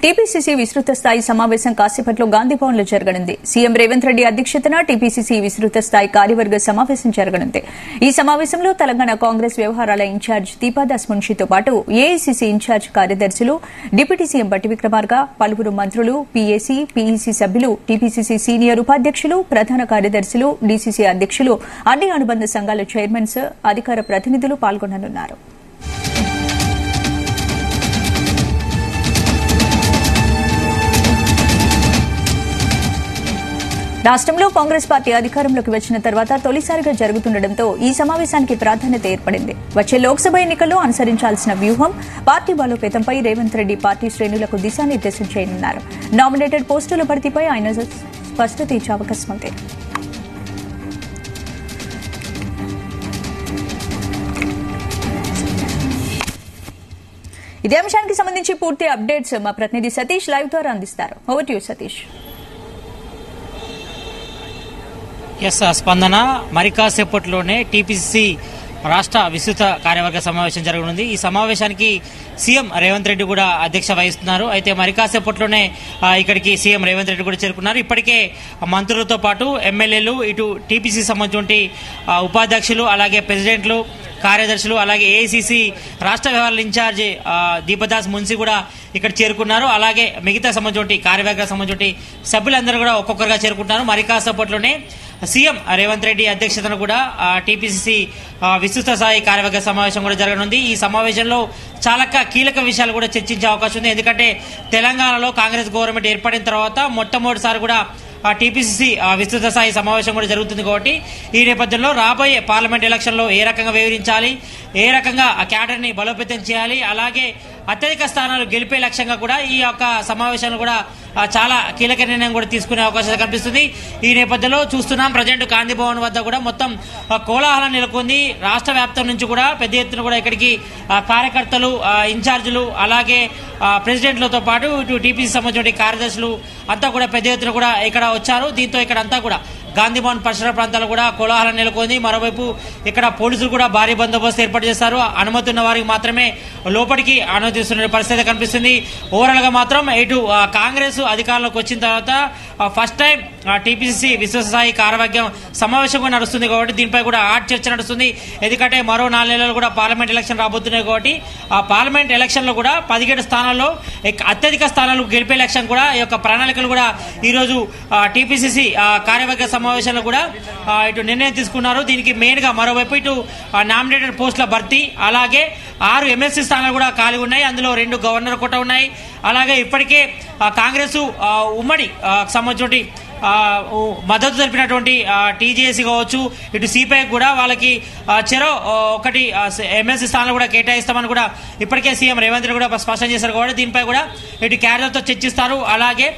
TPCC విస్తృత స్థాయి సమావేశం కాసేపట్లో గాంధీభవన్లో జరగనుంది. సీఎం రేవంత్ రెడ్డి అధ్యక్షతన టీపీసీసీ విస్తృత స్థాయి కార్యవర్గ సమావేశం జరగనుంది. ఈ సమావేశంలో తెలంగాణ కాంగ్రెస్ వ్యవహారాల ఇన్ఛార్జ్ దీపాదాస్ మున్షితో పాటు ఏఐసీసీ ఇన్ఛార్జ్ కార్యదర్శులు, డిప్యూటీ సీఎం బట్టి విక్రమార్క, పలువురు మంత్రులు, పీఏసీ, పీఈసీ సభ్యులు, టీపీసీసీ సీనియర్ ఉపాధ్యక్షులు, ప్రధాన కార్యదర్శులు, డీసీసీ అధ్యక్షులు, అన్ని అనుబంధ సంఘాల చైర్మన్స్, అధికార ప్రతినిధులు పాల్గొననున్నారు. రాష్టంలో కాంగ్రెస్ పార్టీ అధికారంలోకి వచ్చిన తర్వాత తొలిసారిగా జరుగుతుండటంతో ఈ సమావేశానికి ప్రాధాన్యత ఏర్పడింది. వచ్చే లోక్సభ ఎన్నికల్లో అనుసరించాల్సిన వ్యూహం, పార్టీ బలోపేతంపై రేవంత్ రెడ్డి పార్టీ శ్రేణులకు దిశానిర్దేశం చేయనున్నారు. నామినేటెడ్ పోస్టుల భర్తీపై ఆయన స్పష్టత ఇచ్చే అవకాశం ఉంది. ఇదే అంశానికి సంబంధించి పూర్తి అప్డేట్స్ మా ప్రతినిధి సతీష్ లైవ్ ద్వారా అందిస్తారు. Over to you Satish. స్పందన మరి కాసేపట్లోనే టీపీసీసీ రాష్ట్ర విస్తృత కార్యవర్గ సమావేశం జరగనుంది. ఈ సమావేశానికి సీఎం రేవంత్ రెడ్డి కూడా అధ్యక్ష వహిస్తున్నారు. అయితే మరి కాసేపట్లోనే ఇక్కడికి సీఎం రేవంత్ రెడ్డి కూడా చేరుకున్నారు. ఇప్పటికే మంత్రులతో పాటు ఎమ్మెల్యేలు, ఇటు టీపీసీ సంబంధించి ఉపాధ్యక్షులు, అలాగే ప్రెసిడెంట్లు, కార్యదర్శులు, అలాగే ఏఐసీసీ రాష్ట్ర వ్యవహారాల ఇన్ఛార్జ్ దీపదాస్ మున్సి కూడా ఇక్కడ చేరుకున్నారు. అలాగే మిగతా సంబంధించి కార్యవర్గ సంబంధించి సభ్యులందరూ కూడా ఒక్కొక్కరుగా చేరుకుంటున్నారు. మరి కాసేపట్లోనే సీఎం రేవంత్ రెడ్డి అధ్యక్షతన కూడా టీపీసీసీ విస్తృత స్థాయి కార్యవర్గ సమావేశం కూడా జరగనుంది. ఈ సమావేశంలో చాలా కీలక విషయాలు కూడా చర్చించే అవకాశం ఉంది. ఎందుకంటే తెలంగాణలో కాంగ్రెస్ గవర్నమెంట్ ఏర్పడిన తర్వాత మొట్టమొదటిసారి కూడా టీపీసీసీ విస్తృత స్థాయి సమావేశం కూడా జరుగుతుంది. కాబట్టి ఈ నేపథ్యంలో రాబోయే పార్లమెంట్ ఎలక్షన్లో ఏ రకంగా వ్యవహరించాలి, ఏ రకంగా ఆ క్యాడర్ని బలోపేతం చేయాలి, అలాగే అత్యధిక స్థానాలు గెలిపే లక్ష్యంగా కూడా ఈ యొక్క సమావేశాన్ని కూడా చాలా కీలక నిర్ణయం కూడా తీసుకునే అవకాశం కనిపిస్తుంది. ఈ నేపథ్యంలో చూస్తున్నాం, ప్రజెంట్ గాంధీ భవన్ వద్ద కూడా మొత్తం కోలాహలం నెలకొంది. రాష్ట్ర వ్యాప్తం నుంచి కూడా పెద్ద ఎత్తున కూడా ఇక్కడికి కార్యకర్తలు, ఇన్ఛార్జీలు, అలాగే ప్రెసిడెంట్లతో పాటు ఇటు టీపీసీ సంబంధించిన కార్యదర్శులు అంతా కూడా పెద్ద ఎత్తున కూడా ఇక్కడ వచ్చారు. దీంతో ఇక్కడ అంతా కూడా గాంధీ భవన్ పరిసర ప్రాంతాల్లో కూడా కోలాహలం నెలకొంది. మరోవైపు ఇక్కడ పోలీసులు కూడా భారీ బందోబస్తు ఏర్పాటు చేశారు. అనుమతి ఉన్న వారికి మాత్రమే లోపలికి అనుమతిస్తున్న పరిస్థితి కనిపిస్తుంది. ఓవరాల్ గా మాత్రం ఇటు కాంగ్రెస్ అధికారంలోకి వచ్చిన తర్వాత ఫస్ట్ టైం టీపీసీసీ విస్తృత స్థాయి కార్యవర్గం సమావేశం కూడా నడుస్తుంది. కాబట్టి దీనిపై కూడా హాట్ చర్చ నడుస్తుంది. ఎందుకంటే మరో 4 నెలలు కూడా పార్లమెంట్ ఎలక్షన్ రాబోతున్నాయి. కాబట్టి ఆ పార్లమెంట్ ఎలక్షన్ లో కూడా 17 స్థానాల్లో అత్యధిక స్థానాలు గెలిపే లక్ష్యం కూడా ఈ యొక్క ప్రణాళికలు కూడా ఈ రోజు టీపీసీసీ కార్యవర్గ సమావేశంలో కూడా ఇటు నిర్ణయం తీసుకున్నారు. దీనికి మెయిన్ గా మరోవైపు ఇటు నామినేటెడ్ పోస్టుల భర్తీ, అలాగే 6 ఎమ్మెల్సీ స్థానాలు కూడా ఖాళీ ఉన్నాయి. అందులో 2 గవర్నర్ కోట ఉన్నాయి. అలాగే ఇప్పటికే కాంగ్రెస్ ఉమ్మడి సంబంధించి మద్దతు తెలిపినటువంటి టీజేసీ కావచ్చు, ఇటు సిపిఐ కూడా వాళ్ళకి చెరో 1 ఎమ్మెల్సీ స్థానాలు కూడా కేటాయిస్తామని కూడా ఇప్పటికే సీఎం రేవంత్ రెడ్డి కూడా స్పష్టం చేశారు. కాబట్టి దీనిపై కూడా ఇటు క్యాడర్తో చర్చిస్తారు. అలాగే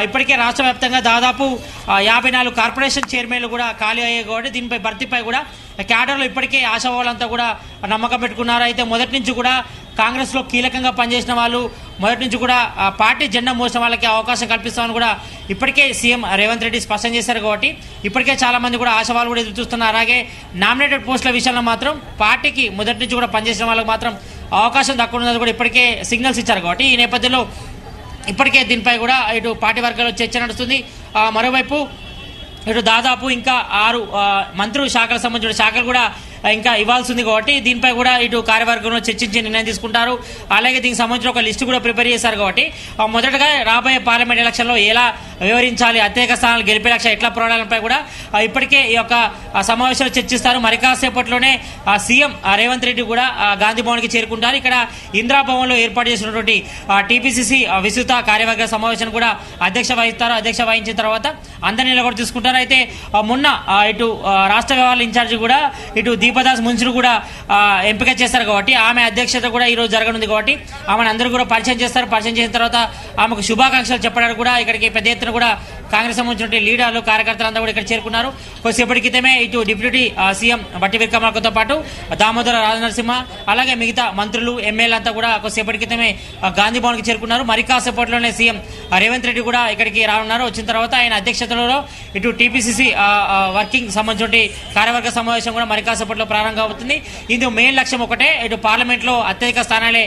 ఇప్పటికే రాష్ట్ర వ్యాప్తంగా దాదాపు 54 కార్పొరేషన్ చైర్మన్లు కూడా ఖాళీ అయ్యాయి. కాబట్టి దీనిపై భర్తీపై కూడా క్యాడర్లో ఇప్పటికే ఆశావాళ్ళంతా కూడా నమ్మకం పెట్టుకున్నారు. అయితే మొదటి నుంచి కూడా కాంగ్రెస్ లో కీలకంగా పనిచేసిన వాళ్ళు, మొదటి నుంచి కూడా పార్టీ జెండా మోసిన వాళ్ళకి అవకాశం కల్పిస్తామని కూడా ఇప్పటికే సీఎం రేవంత్ రెడ్డి స్పష్టం చేశారు. కాబట్టి ఇప్పటికే చాలా మంది కూడా ఆశావాళ్ళు కూడా ఎదురు చూస్తున్నారు. అలాగే నామినేటెడ్ పోస్టుల విషయంలో మాత్రం పార్టీకి మొదటి నుంచి కూడా పనిచేసిన వాళ్ళకి మాత్రం అవకాశం తక్కువ ఉన్నది కూడా ఇప్పటికే సిగ్నల్స్ ఇచ్చారు. కాబట్టి ఈ నేపథ్యంలో ఇప్పటికే దీనిపై కూడా ఇటు పార్టీ వర్గాల్లో చర్చ నడుస్తుంది. మరోవైపు ఇటు దాదాపు ఇంకా 6 మంత్రుల శాఖలకు సంబంధించిన శాఖలు కూడా ఇంకా ఇవ్వాల్సి ఉంది. కాబట్టి దీనిపై కూడా ఇటు కార్యవర్గంలో చర్చించి నిర్ణయం తీసుకుంటారు. అలాగే దీనికి సంబంధించిన ఒక లిస్టు కూడా ప్రిపేర్ చేశారు. కాబట్టి మొదటగా రాబోయే పార్లమెంట్ ఎలక్షన్ లో ఎలా వివరించాలి, అత్యధిక స్థానాలు గెలిపే లక్ష్యం ఎట్లా పోరాడాలపై కూడా ఇప్పటికే ఈ యొక్క సమావేశంలో చర్చిస్తారు. మరి కాసేపట్లోనే సీఎం రేవంత్ రెడ్డి కూడా గాంధీ భవన్ కి చేరుకుంటారు. ఇక్కడ ఇందిరాభవన్ లో ఏర్పాటు చేసినటువంటి టీపీసీసీ విస్తృత కార్యవర్గ సమావేశం కూడా అధ్యక్ష వహిస్తారు. అధ్యక్ష వహించిన తర్వాత అందరినీ కూడా తీసుకుంటారు. అయితే మొన్న ఇటు రాష్ట్ర వ్యవహారాల ఇన్ఛార్జి కూడా ఇటు దీపదాస్ మున్సిని కూడా ఎంపిక చేస్తారు. కాబట్టి ఆమె అధ్యక్షత కూడా ఈ రోజు జరగనుంది. కాబట్టి ఆమెను అందరూ కూడా పరిచయం చేస్తారు. పరిచయం చేసిన తర్వాత ఆమెకు శుభాకాంక్షలు చెప్పడానికి కూడా ఇక్కడికి పెద్ద ఎత్తున కూడా కాంగ్రెస్ సంబంధించిన లీడర్లు, కార్యకర్తలు అంతా కూడా ఇక్కడ చేరుకున్నారు. కొద్దిసేపటి క్రితమే ఇటు డిప్యూటీ సీఎం బట్టి విక్రమార్కతో పాటు దామోదర రాజనరసింహ, అలాగే మిగతా మంత్రులు, ఎమ్మెల్యేలు అంతా కూడా కొద్దిసేపటి క్రితమే గాంధీ భవన్ కి చేరుకున్నారు. మరి కాసేపట్లోనే సీఎం రేవంత్ రెడ్డి కూడా ఇక్కడికి రానున్నారు. వచ్చిన తర్వాత ఆయన అధ్యక్షతలో ఇటు టీపీసీసీ వర్కింగ్ సంబంధించి కార్యవర్గ సమావేశం కూడా మరి కాసేపట్లో ప్రారంభం అవుతుంది. ఇందులో మెయిన్ లక్ష్యం ఒకటే, ఇటు పార్లమెంట్ లో అత్యధిక స్థానాలే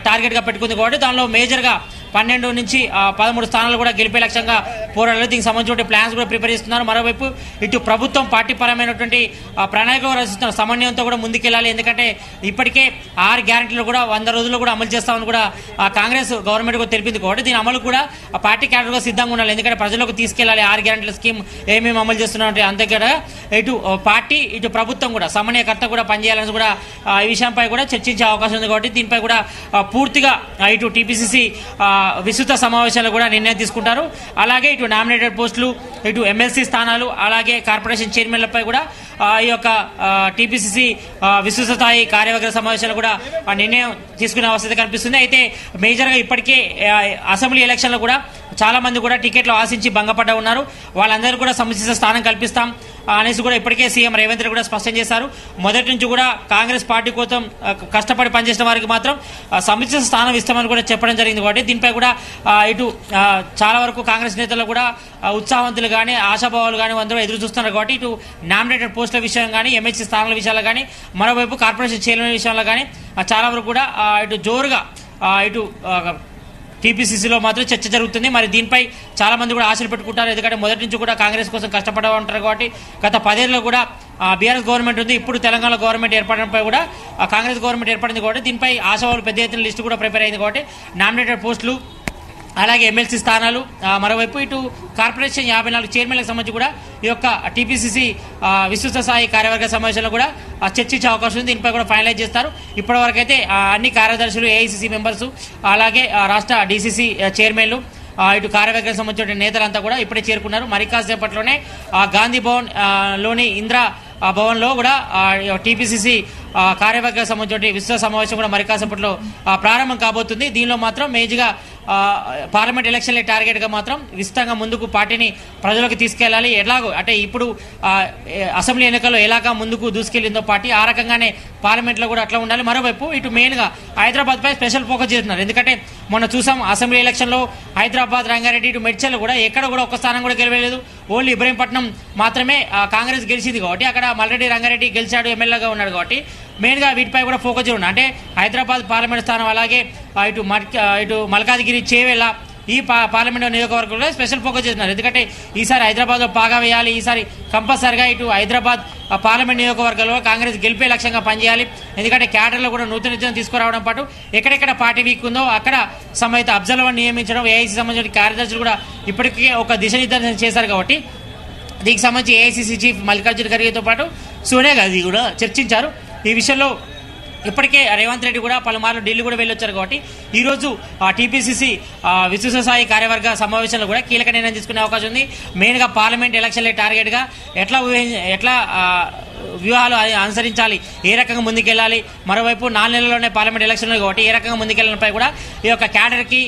టార్గెట్ గా పెట్టుకుంది. కాబట్టి దానిలో మేజర్ గా 12 నుంచి 13 స్థానాలు కూడా గెలిపే లక్ష్యంగా పోరాడారు. దీనికి సంబంధించిన ప్లాన్స్ కూడా ప్రిపేర్ చేస్తున్నారు. మరోవైపు ఇటు ప్రభుత్వం పార్టీ పరమైనటువంటి ప్రణాళిక రచిస్తున్న సమన్వయంతో కూడా ముందుకెళ్లాలి. ఎందుకంటే ఇప్పటికే 6 గ్యారెంటీలు కూడా 100 రోజుల్లో కూడా అమలు చేస్తామని కూడా కాంగ్రెస్ గవర్నమెంట్ కూడా తెలిపింది కాబట్టి దీని అమలు కూడా పార్టీ క్యాడర్ గా సిద్ధంగా ఉండాలి. ఎందుకంటే ప్రజలకు తీసుకెళ్లాలి 6 గ్యారెంటీల స్కీమ్ ఏమేమి అమలు చేస్తున్నారంటే అంతేకాదు ఇటు పార్టీ ఇటు ప్రభుత్వం కూడా సమన్వయకర్త కూడా పనిచేయాలని కూడా ఈ విషయంపై కూడా చర్చించే అవకాశం ఉంది. కాబట్టి దీనిపై కూడా పూర్తిగా ఇటు టీపీసీసీ విస్తృత సమావేశాలు కూడా నిర్ణయం తీసుకుంటారు. అలాగే ఇటు నామినేటెడ్ పోస్టులు, ఇటు ఎమ్మెల్సీ స్థానాలు, అలాగే కార్పొరేషన్ చైర్మన్లపై కూడా ఈ యొక్క టీపీసీసీ విస్తృత స్థాయి కార్యవర్గ సమావేశాలు కూడా నిర్ణయం తీసుకునే అవసరం కనిపిస్తుంది. అయితే మేజర్గా ఇప్పటికే అసెంబ్లీ ఎలక్షన్లో కూడా చాలా మంది కూడా టికెట్లు ఆశించి భంగపడ్డ ఉన్నారు. వాళ్ళందరూ కూడా సముచిత స్థానం కల్పిస్తాం అనేసి కూడా ఇప్పటికే సీఎం రేవంత్ రెడ్డి కూడా స్పష్టం చేశారు. మొదటి నుంచి కూడా కాంగ్రెస్ పార్టీ కోసం కష్టపడి పనిచేసిన వారికి మాత్రం సముచిత స్థానం ఇస్తామని కూడా చెప్పడం జరిగింది. కాబట్టి దీనిపై కూడా ఇటు చాలా వరకు కాంగ్రెస్ నేతలు కూడా ఉత్సాహవంతులు కానీ ఆశాభావాలు కానీ అందరూ ఎదురు చూస్తున్నారు. కాబట్టి ఇటు నామినేటెడ్ పోస్టుల విషయం కానీ, ఎమ్మెల్సీ స్థానాల విషయాలు కానీ, మరోవైపు కార్పొరేషన్ చైర్మన్ విషయాల్లో కానీ చాలా వరకు కూడా ఇటు జోరుగా ఇటు టీపీసీసీలో మాత్రం చర్చ జరుగుతుంది. మరి దీనిపై చాలా మంది కూడా ఆశలు పెట్టుకుంటారు. ఎందుకంటే మొదటి నుంచి కూడా కాంగ్రెస్ కోసం కష్టపడే ఉంటారు. కాబట్టి గత 10 ఏళ్ళలో కూడా బీఆర్ఎస్ గవర్నమెంట్ ఉంది, ఇప్పుడు తెలంగాణ గవర్నమెంట్ ఏర్పడడంపై కూడా కాంగ్రెస్ గవర్నమెంట్ ఏర్పడింది. కాబట్టి దీనిపై ఆశావాళ్ళు పెద్ద ఎత్తున లిస్టు కూడా ప్రిపేర్ అయింది. కాబట్టి నామినేటెడ్ పోస్టులు, అలాగే ఎమ్మెల్సీ స్థానాలు, మరోవైపు ఇటు కార్పొరేషన్ 54 చైర్మన్లకు సంబంధించి కూడా ఈ యొక్క టీపీసీసీ విస్తృత స్థాయి కార్యవర్గ సమావేశంలో కూడా చర్చించే అవకాశం ఉంది. దీనిపై కూడా ఫైనలైజ్ చేస్తారు. ఇప్పటివరకు అయితే అన్ని కార్యదర్శులు, ఏఐసీసీ మెంబర్స్, అలాగే రాష్ట్ర డీసీసీ చైర్మన్లు, ఇటు కార్యవర్గానికి సంబంధించిన నేతలంతా కూడా ఇప్పుడే చేరుకున్నారు. మరి కాసేపట్లోనే గాంధీ భవన్ లోని ఇందిరా భవన్లో కూడా టీపీసీసీ కార్యవర్గానికి సంబంధించిన విస్తృత సమావేశం కూడా మరి కాసేపట్లో ప్రారంభం కాబోతుంది. దీనిలో మాత్రం మేజర్గా పార్లమెంట్ ఎలక్షన్లే టార్గెట్గా మాత్రం విస్తృతంగా ముందుకు పార్టీని ప్రజలకు తీసుకెళ్లాలి. ఎలాగో అంటే ఇప్పుడు అసెంబ్లీ ఎన్నికల్లో ఎలాగా ముందుకు దూసుకెళ్లిందో పార్టీ ఆ రకంగానే పార్లమెంట్లో కూడా అట్లా ఉండాలి. మరోవైపు ఇటు మెయిన్గా హైదరాబాద్పై స్పెషల్ ఫోకస్ చేస్తున్నారు. ఎందుకంటే మొన్న చూసాం అసెంబ్లీ ఎలక్షన్లో హైదరాబాద్, రంగారెడ్డి, ఇటు మెడ్చల్ కూడా ఎక్కడ కూడా ఒక్క స్థానం కూడా గెలవలేదు. ఓన్లీ ఇబ్రహీంపట్నం మాత్రమే కాంగ్రెస్ గెలిచింది. కాబట్టి అక్కడ మల్రెడ్డి రంగారెడ్డి గెలిచాడు, ఎమ్మెల్యేగా ఉన్నాడు. కాబట్టి మెయిన్గా వీటిపై కూడా ఫోకస్ చేయడం అంటే హైదరాబాద్ పార్లమెంట్ స్థానం, అలాగే ఇటు మల్కాజ్గిరి, చేవెళ్ళ ఈ పార్లమెంట్ నియోజకవర్గంలో స్పెషల్ ఫోకస్ చేస్తున్నారు. ఎందుకంటే ఈసారి హైదరాబాద్లో పాగా వేయాలి. ఈసారి కంపల్సరిగా ఇటు హైదరాబాద్ పార్లమెంట్ నియోజకవర్గంలో కాంగ్రెస్ గెలిపే లక్ష్యంగా పనిచేయాలి. ఎందుకంటే క్యాడర్లో కూడా నూతన తీసుకురావడం పాటు ఎక్కడెక్కడ పార్టీ వీక్ ఉందో అక్కడ సంబంధిత అబ్జర్వర్లను నియమించడం, ఏఐసీ సంబంధించిన కార్యదర్శులు కూడా ఇప్పటికే ఒక దిశానిర్దేశం చేశారు. కాబట్టి దీనికి సంబంధించి ఏఐసీసీ చీఫ్ మల్లికార్జున ఖర్గేతో పాటు సోనియా గాంధీ కూడా చర్చించారు. ఈ విషయంలో ఇప్పటికే రేవంత్ రెడ్డి కూడా పలుమార్లు ఢిల్లీ కూడా వెళ్ళొచ్చారు. కాబట్టి ఈరోజు టీపీసీసీ విస్తృత స్థాయి కార్యవర్గ సమావేశంలో కూడా కీలక నిర్ణయం తీసుకునే అవకాశం ఉంది. మెయిన్గా పార్లమెంట్ ఎలక్షన్లే టార్గెట్గా ఎట్లా వ్యూహాలు అనుసరించాలి, ఏ రకంగా ముందుకెళ్లాలి, మరోవైపు 4 నెలల్లోనే పార్లమెంట్ ఎలక్షన్లు కాబట్టి ఏ రకంగా ముందుకెళ్లడంపై కూడా ఈ యొక్క క్యాడర్కి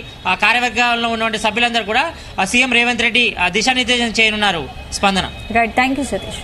కార్యవర్గంలో ఉన్నటువంటి సభ్యులందరూ కూడా సీఎం రేవంత్ రెడ్డి దిశానిర్దేశం చేయనున్నారు. స్పందన. Right, thank you Satish.